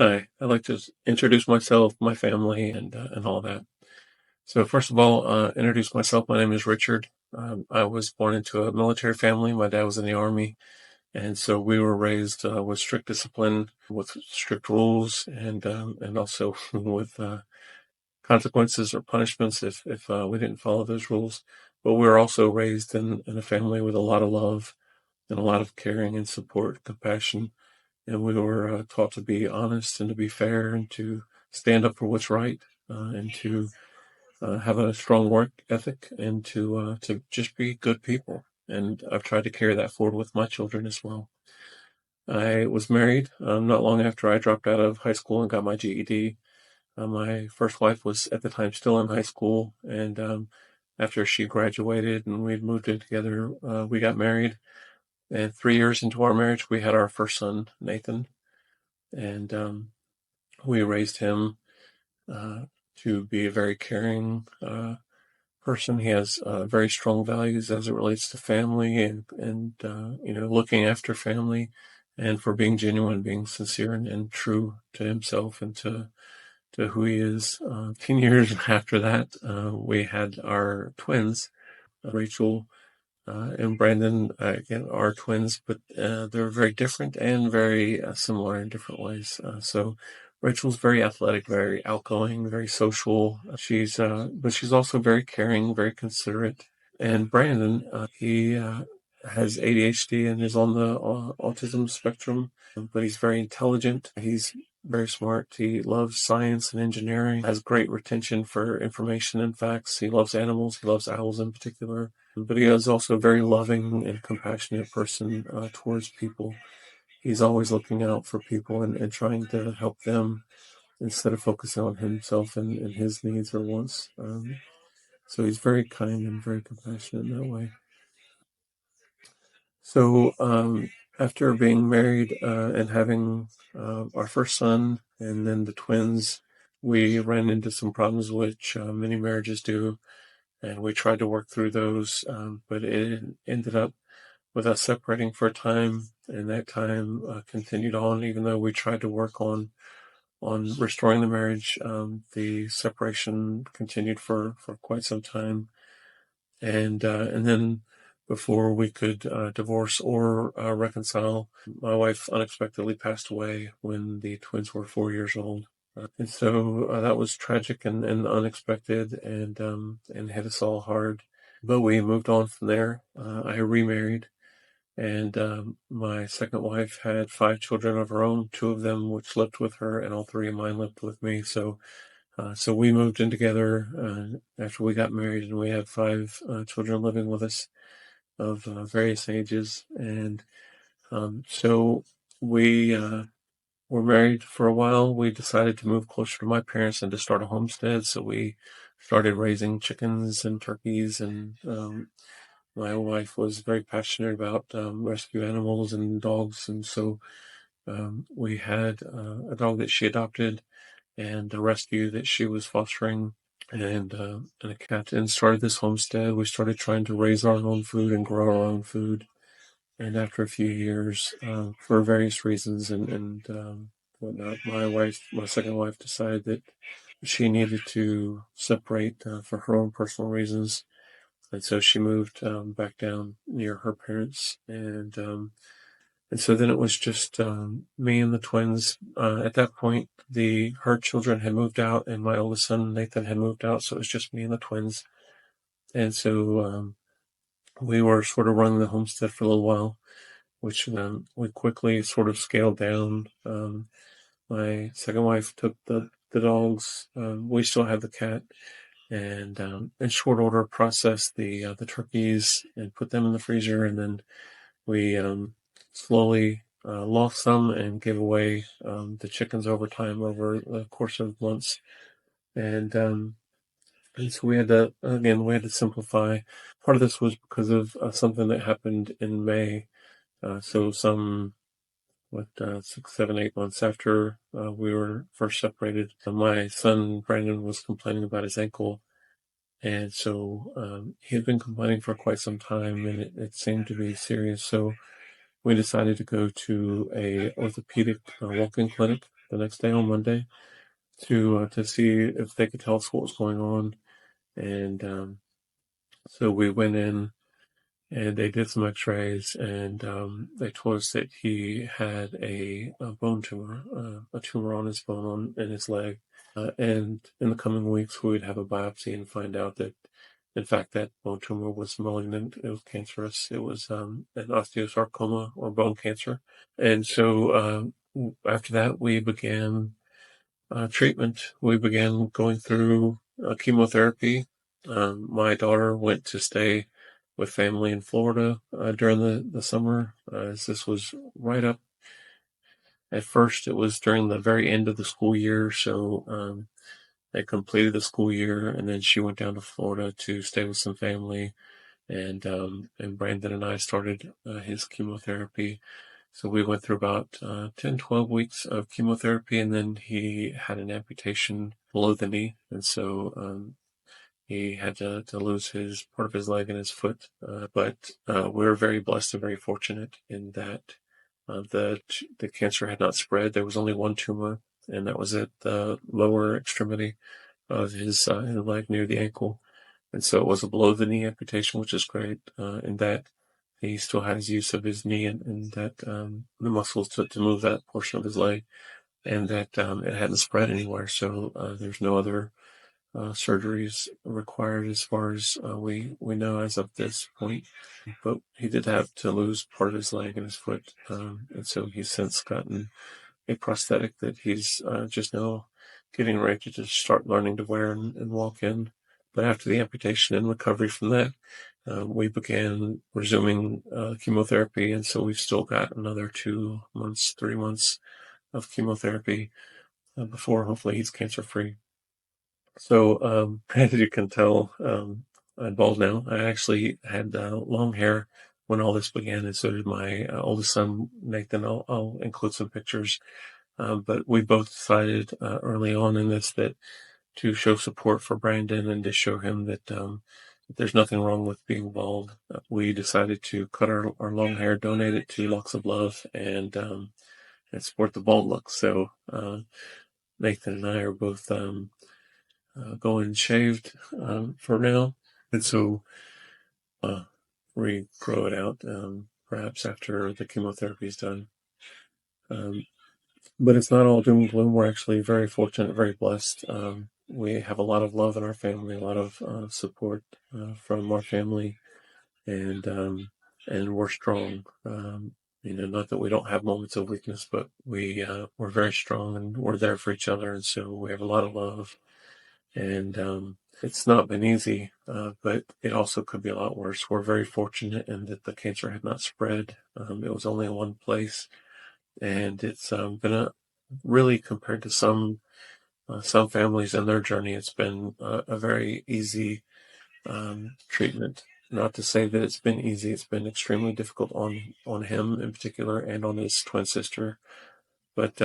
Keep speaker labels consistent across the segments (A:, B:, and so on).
A: Hi, I'd like to introduce myself, my family, and all that. So first of all, introduce myself. My name is Richard. I was born into a military family. My dad was in the army, and so we were raised with strict discipline, with strict rules, and also with consequences or punishments if we didn't follow those rules. But we were also raised in a family with a lot of love and a lot of caring and support, compassion, and we were taught to be honest and to be fair and to stand up for what's right, and to have a strong work ethic, and to just be good people. And I've tried to carry that forward with my children as well. I was married not long after I dropped out of high school and got my GED. My first wife was at the time still in high school, and after she graduated and we'd moved in together, we got married. And 3 years into our marriage, we had our first son, Nathan, and we raised him uh, to be a very caring person. He has very strong values as it relates to family and looking after family, and for being genuine, being sincere and true to himself and to who he is. 10 years after that, we had our twins, Rachel and Brandon. Again, are twins, but they're very different and very similar in different ways. So Rachel's very athletic, very outgoing, very social. But she's also very caring, very considerate. And Brandon, he has ADHD and is on the autism spectrum, but he's very intelligent. He's very smart. He loves science and engineering, has great retention for information and facts. He loves animals. He loves owls in particular. But he is also a very loving and compassionate person towards people. He's always looking out for people and trying to help them instead of focusing on himself and his needs or wants. So he's very kind and very compassionate in that way. So after being married and having our first son and then the twins, we ran into some problems which many marriages do, and we tried to work through those, but it ended up with us separating for a time, and that time continued on. Even though we tried to work on restoring the marriage, the separation continued for quite some time, and then before we could divorce or reconcile, my wife unexpectedly passed away when the twins were 4 years old. And so that was tragic and unexpected, and hit us all hard. But we moved on from there. I remarried, and my second wife had 5 children of her own, two of them which lived with her, and all three of mine lived with me. So we moved in together after we got married, and we had 5 children living with us of various ages. And so we were married for a while. We decided to move closer to my parents and to start a homestead. So we started raising chickens and turkeys, and my wife was very passionate about rescue animals and dogs. And so we had a dog that she adopted and a rescue that she was fostering, and a cat, and started this homestead. We started trying to raise our own food and grow our own food. And after a few years, for various reasons and whatnot, my second wife, decided that she needed to separate for her own personal reasons. And so she moved back down near her parents, and so then it was just me and the twins. At that point, her children had moved out, and my oldest son Nathan had moved out, so it was just me and the twins. And so we were sort of running the homestead for a little while, which we quickly sort of scaled down. My second wife took the dogs. We still have the cat, and in short order processed the turkeys and put them in the freezer, and then we slowly lost some and gave away the chickens over time, over the course of months. And so we had to simplify. Part of this was because of something that happened in May. So some, 6, 7, 8 months after we were first separated, my son Brandon was complaining about his ankle. And so he had been complaining for quite some time, and it seemed to be serious. So we decided to go to a orthopedic walk-in clinic. the next day on Monday to see if they could tell us what was going on. And so we went in and they did some x-rays, and they told us that he had a bone tumor, a tumor on his bone in his leg. And in the coming weeks, we would have a biopsy and find out that, in fact, that bone tumor was malignant. It was cancerous. It was an osteosarcoma or bone cancer. And so after that, we began treatment. We began going through chemotherapy. My daughter went to stay with family in Florida during the summer, as this was right up. At first, it was during the very end of the school year, so they completed the school year, and then she went down to Florida to stay with some family, and Brandon and I started his chemotherapy. So we went through about 10, 12 weeks of chemotherapy, and then he had an amputation below the knee, and so he had to lose his part of his leg and his foot. But we were very blessed and very fortunate in that the cancer had not spread. There was only one tumor, and that was at the lower extremity of his leg near the ankle. And so it was a below the knee amputation, which is great, in that he still has use of his knee and that the muscles to move that portion of his leg, and that it hadn't spread anywhere. So there's no other surgeries required as far as we know as of this point. But he did have to lose part of his leg and his foot, and so he's since gotten a prosthetic that he's just now getting ready to just start learning to wear and walk in. But after the amputation and recovery from that, we began resuming chemotherapy, and so we've still got another 2 months, 3 months of chemotherapy before hopefully he's cancer-free. So, as you can tell, I'm bald now. I actually had long hair when all this began, and so did my oldest son, Nathan. I'll include some pictures. But we both decided early on in this that to show support for Brandon and to show him that there's nothing wrong with being bald, we decided to cut our long hair, donate it to Locks of Love, and support the bald look. So Nathan and I are both going shaved for now, and so regrow it out perhaps after the chemotherapy is done. But it's not all doom and gloom. We're actually very fortunate, very blessed. We have a lot of love in our family, a lot of support from our family, and we're strong. Not that we don't have moments of weakness, but we're very strong and we're there for each other, and so we have a lot of love. And it's not been easy, but it also could be a lot worse. We're very fortunate in that the cancer had not spread. It was only in one place, and it's been really, compared to some families and their journey, it's been a very easy treatment. Not to say that it's been easy. It's been extremely difficult on him in particular and on his twin sister, but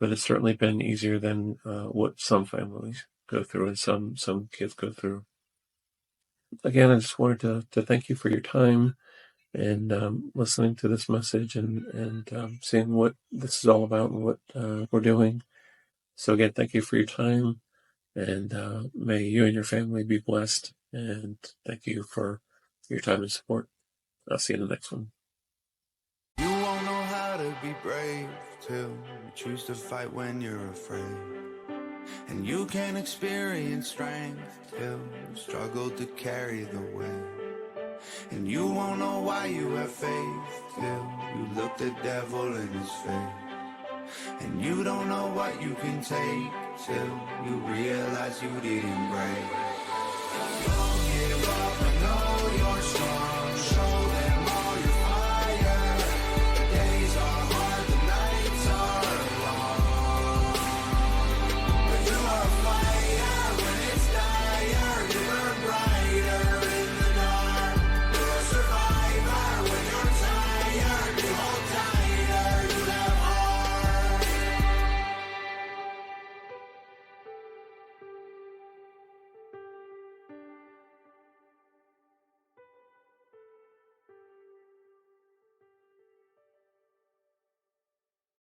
A: it's certainly been easier than what some families go through and some kids go through. Again, I just wanted to thank you for your time and listening to this message and seeing what this is all about and what we're doing. So again, thank you for your time, and may you and your family be blessed, and thank you for your time and support. I'll see you in the next one.
B: You won't know how to be brave till you choose to fight when you're afraid. And you can't experience strength till you struggle to carry the weight. And you won't know why you have faith till you look the devil in his face. And you don't know what you can take till you realize you didn't break.